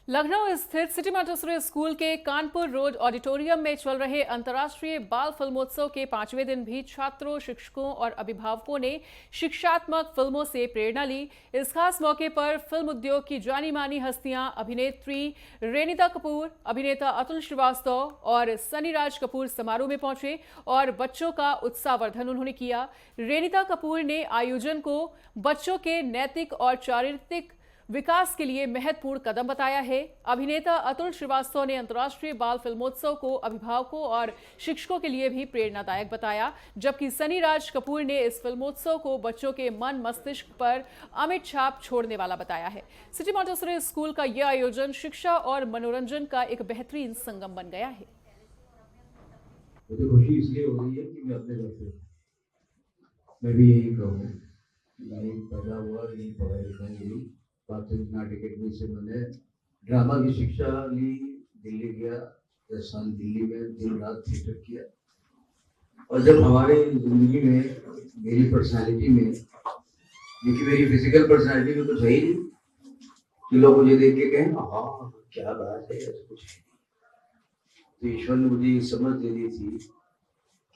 लखनऊ स्थित city Montessori school के Kanpur road auditorium में चल रहे अंतर्राष्ट्रीय बाल फिल्मोत्सव के 5वें दिन भी छात्रों, शिक्षकों और अभिभावकों ने शिक्षात्मक फिल्मों से प्रेरणा ली। इस खास मौके पर फिल्म उद्योग की जानी मानी हस्तियां अभिनेत्री रेनिता कपूर, अभिनेता अतुल श्रीवास्तव और सनी राज कपूर समारोह में पहुंचे और बच्चों का उत्साहवर्धन उन्होंने किया। रेनिता कपूर ने आयोजन को बच्चों के नैतिक और चारित्रिक विकास के लिए महत्वपूर्ण कदम बताया है। अभिनेता अतुल श्रीवास्तव ने अंतर्राष्ट्रीय बाल फिल्मोत्सव को अभिभावकों और शिक्षकों के लिए भी प्रेरणादायक बताया, जबकि सनी राज कपूर ने इस फिल्मोत्सव को बच्चों के मन मस्तिष्क पर अमिट छाप छोड़ने वाला बताया है। सिटी मोंटेसरी स्कूल का यह आयोजन शिक्षा और मनोरंजन का एक बेहतरीन संगम बन गया है। मुझे खुशी इसलिए हो रही है कि मैं अपने घर पे मैं भी यही कहूँ, यही पैदा हुआ, यही पढ़ाई लिखाई हुई। प्राथमिक नाटक अकेडमी से मैंने ड्रामा की शिक्षा ली, दिल्ली गया, 10 साल दिल्ली में दिन रात थिएटर किया। और जब हमारे जिंदगी में मेरी पर्सनालिटी में, क्योंकि मेरी फिजिकल पर्सनालिटी में कुछ है ही नहीं कि लोग मुझे देख के कहें हाँ क्या बात है, ऐसा कुछ है। तो ईश्वर ने मुझे ये समझ दे दी थी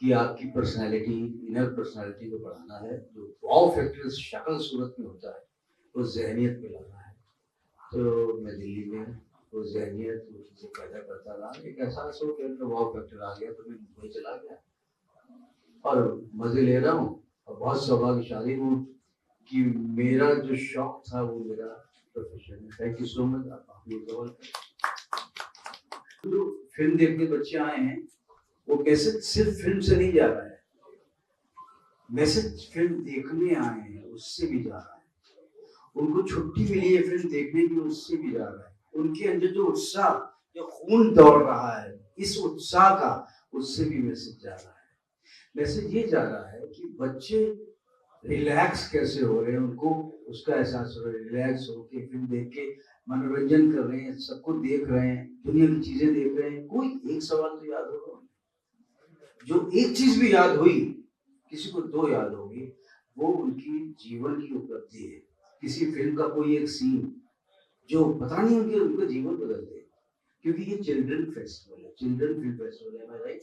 कि आपकी पर्सनालिटी, इनर पर्सनालिटी को बढ़ाना है। जो वाव फैक्टर शक्ल सूरत में होता है वो जहनियत में लाना है। तो मैं दिल्ली में वो जहनियत वो चीज़ें पैदा करता रहा। एक एहसास हो गया, वाव फैक्टर आ गया तो मैं मुंबई चला गया और मजे ले रहा हूँ। और बहुत सौभाग्यशाली हूँ कि मेरा जो शौक था वो मेरा प्रोफेशन है। Thank you so much. आप जो फिल्म देखने बच्चे आए हैं वो मैसेज सिर्फ फिल्म से नहीं जा रहा है, मैसेज फिल्म देखने आए हैं उससे भी जा रहा है। उनको छुट्टी मिली है फिल्म देखने की, उससे भी जा रहा है। उनके अंदर जो उत्साह, जो खून दौड़ रहा है, इस उत्साह का उससे भी मैसेज जा रहा है। मैसेज ये जा रहा है कि बच्चे रिलैक्स कैसे हो रहे हैं, उनको उसका एहसास हो रहा है। रिलैक्स होके फिल्म देख के मनोरंजन कर रहे हैं, सबको देख रहे हैं, दुनिया की चीजें देख रहे हैं। कोई एक सवाल तो याद होगा, जो एक चीज भी याद हुई, किसी को 2 याद होगी, वो उनकी जीवन की उपलब्धि है। किसी फिल्म का कोई एक सीन जो पता नहीं उनका जीवन बदल दे। क्योंकि ये चिल्ड्रन फेस्टिवल है, चिल्ड्रन फिल्म फेस्टिवल है, राइट?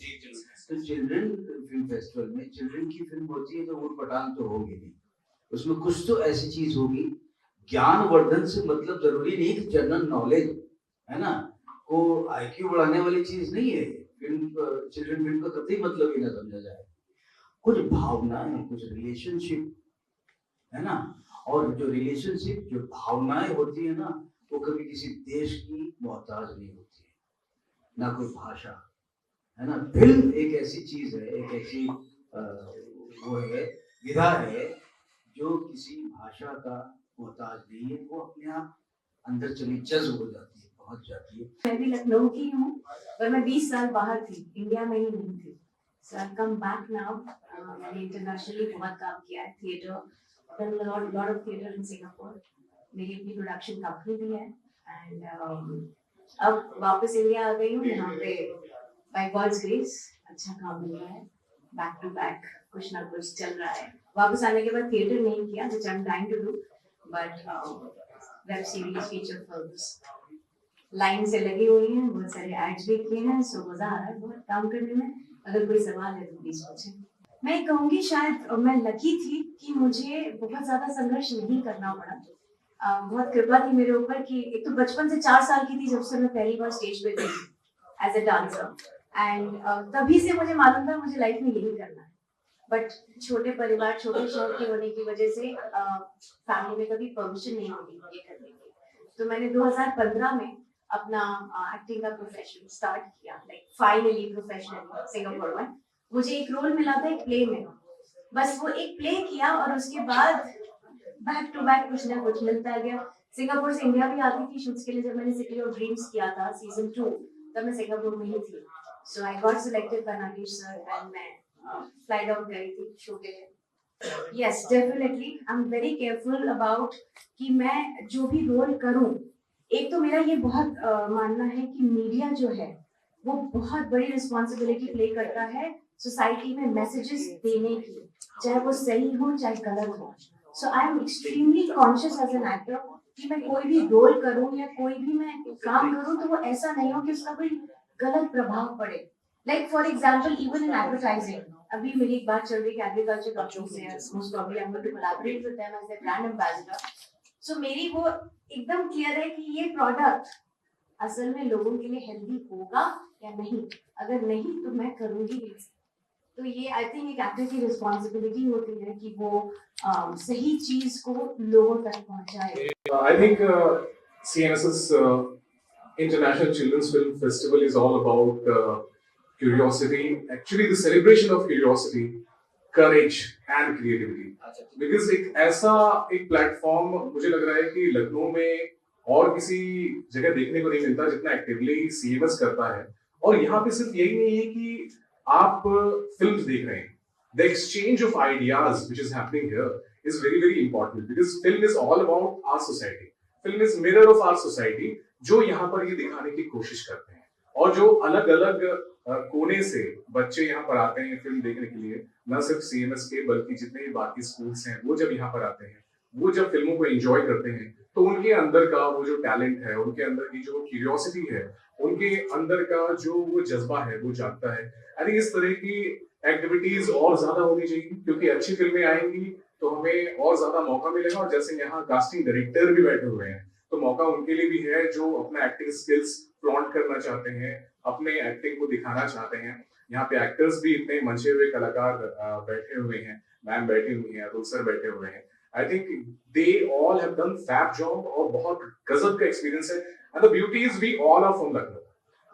तो चिल्ड्रन फिल्म फेस्टिवल में चिल्ड्रन की फिल्म होती है तो ऊट पटांग तो होगी नहीं, उसमें कुछ तो ऐसी चीज होगी। ज्ञानवर्धन से मतलब जरूरी नहीं कि जनरल नॉलेज है ना, को आईक्यू बढ़ाने वाली चीज नहीं है। फिल्म चिल्ड्रन फिल्म का कतई मतलब ही ना समझा जाए। कुछ भावनाएं, कुछ रिलेशनशिप है ना, और जो रिलेशनशिप, जो भावनाएं होती है ना, वो कभी किसी देश की मोहताज नहीं होती है, ना कोई भाषा, है ना। फिल्म एक ऐसी चीज है, एक ऐसी वो है, विधा है जो किसी भाषा का मोहताज नहीं है। वो अपने आप अंदर चली जज्ब हो जाती है, पहुंच जाती है। मैं भी लखनऊ की हूँ, पर मैं 20 साल बाहर थी, इंडिया में ही नहीं थी। So I've come back now. मैंने इंटरनेशनली बहुत काम किया है, theatre, done a lot of theater in Singapore. मेरी अपनी प्रोडक्शन कंपनी भी है एंड अब वापस इंडिया आ गई हूँ। यहाँ पे बाय गॉड्स ग्रेस अच्छा काम मिल रहा है, बैक टू बैक कुछ ना कुछ चल रहा है। वापस आने के बाद थिएटर नहीं किया, which I'm trying to do, but web series, feature films line से लगी हुई हैं, बहुत सारे एड्स भी किए हैं। सो मजा आ रहा है बहुत काम करने में। अगर कोई सवाल है तो प्लीज पूछें। मैं कहूँगी शायद मैं लकी थी कि मुझे बहुत ज्यादा संघर्ष नहीं करना पड़ा। बहुत कृपा थी मेरे ऊपर कि एक तो बचपन से 4 साल की थी जब से मैं पहली बार स्टेज पे गई एज ए डांसर, एंड तभी से मुझे मालूम था मुझे लाइफ में यही करना है। बट छोटे परिवार, छोटे शहर के होने की वजह से फैमिली में कभी परमिशन नहीं मिली ये करने की। तो मैंने 2015 में अपना एक्टिंग का प्रोफेशन स्टार्ट किया, लाइक फाइनली प्रोफेशनली सिंगापुर में। मुझे एक रोल मिला था एक प्ले में, बस वो एक प्ले किया और उसके बाद बैक टू बैक कुछ ना कुछ मिलता गया। सिंगापुर से इंडिया भी आती थी शूट्स के लिए। जब मैंने सिटी ऑफ ड्रीम्स किया था सीजन 2, तब मैं सिंगापुर में ही थी। So I got selected by Nagesh sir and मैं फ्लाई डाउन करी थी शो के लिए। Yes definitely I am very careful about कि मैं जो भी रोल करूं, एक तो मेरा ये बहुत मानना है कि मीडिया जो है वो बहुत बड़ी रिस्पॉन्सिबिलिटी प्ले करता है सोसाइटी में मैसेजेस देने की, चाहे वो सही हो चाहे गलत हो। So I am extremely conscious as an actor कि मैं कोई भी रोल करूं या कोई भी मैं काम करूं तो वो ऐसा नहीं हो कि उसका कोई गलत प्रभाव पड़े. Like for example even in advertising, अभी मेरी एक बात चल रही है कि एग्रीकल्चर कंपनी से most probably I am going to collaborate with them as the brand ambassador. So मेरी वो एकदम क्लियर है कि ये प्रोडक्ट असल में लोगों के लिए हेल्दी होगा या नहीं. अगर नहीं तो मैं करूंगी नहीं. तो ये आई थिंक एक एक्टर की रिस्पॉन्सिबिलिटी होती है कि वो सही चीज को लोगों तक पहुंचाए. I think CMS's International Children's Film Festival is all about curiosity. Actually, the celebration of curiosity, courage, and creativity. Because एक ऐसा एक प्लेटफॉर्म मुझे लग रहा है कि लखनऊ में और किसी जगह देखने को नहीं मिलता जितना एक्टिवली CMS करता है. और यहाँ पे सिर्फ यही नहीं है कि आप फिल्म्स देख रहे हैं. The exchange of ideas which is happening here is very very important because film is all about our society. Film is mirror of our society जो यहाँ पर ये दिखाने की कोशिश करते हैं. और जो अलग अलग कोने से बच्चे यहाँ पर आते हैं फिल्म देखने के लिए, न सिर्फ CMS के बल्कि जितने भी बाकी स्कूल्स हैं वो जब यहाँ पर आते हैं, वो जब फिल्मों को एंजॉय करते हैं तो उनके अंदर का वो जो टैलेंट है, उनके अंदर की जो क्यूरियोसिटी है, उनके अंदर का जो वो जज्बा है वो जागता है. आई थिंक इस तरह की एक्टिविटीज और ज्यादा होनी चाहिए क्योंकि अच्छी फिल्में आएंगी तो हमें और ज्यादा मौका मिलेगा. और जैसे यहाँ कास्टिंग डायरेक्टर भी बैठे हुए हैं तो मौका उनके लिए भी है जो अपना एक्टिंग स्किल्स फ्लॉन्ट करना चाहते हैं, अपने एक्टिंग को दिखाना चाहते हैं. यहाँ पे एक्टर्स भी इतने मंचे हुए कलाकार बैठे हुए हैं, मैम बैठी हुई हैं, अरुण सर बैठे हुए हैं. I think they all have done fab job और बहुत गजब का एक्सपीरियंस है. And the beauty is we all are from Lucknow.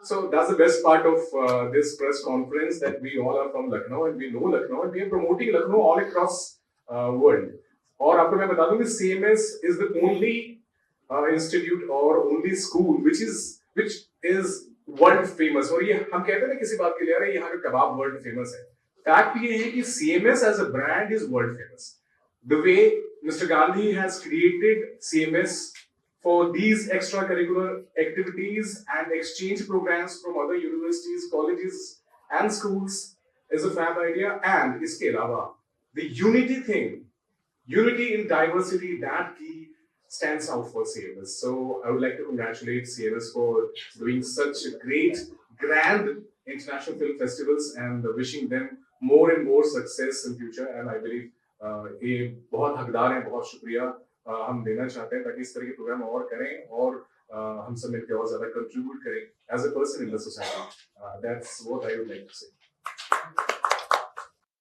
So that's the best part of this press conference, that we all are from Lucknow and we know Lucknow and we are promoting Lucknow all across world. और आपको मैं बता दूं कि CMS is the only institute or only school which is world famous. और ये हम कहते हैं ना किसी बात के लिए, अरे यहाँ का कबाब वर्ल्ड फेमस है. फैक्ट ये है कि CMS as a brand is world famous. The way Mr. Gandhi has created CMS for these extracurricular activities and exchange programs from other universities, colleges and schools is a fab idea. And iske alawa, the unity thing, unity in diversity, that key stands out for CMS. So I would like to congratulate CMS for doing such great, grand international film festivals and wishing them more and more success in future. And I believe ये बहुत हकदार हैं. बहुत शुक्रिया हम देना चाहते हैं ताकि इस तरह के प्रोग्राम और करें और हम सब मिलकर और ज्यादा कंट्रीब्यूट करें as a person in the society. That's what I would like to से.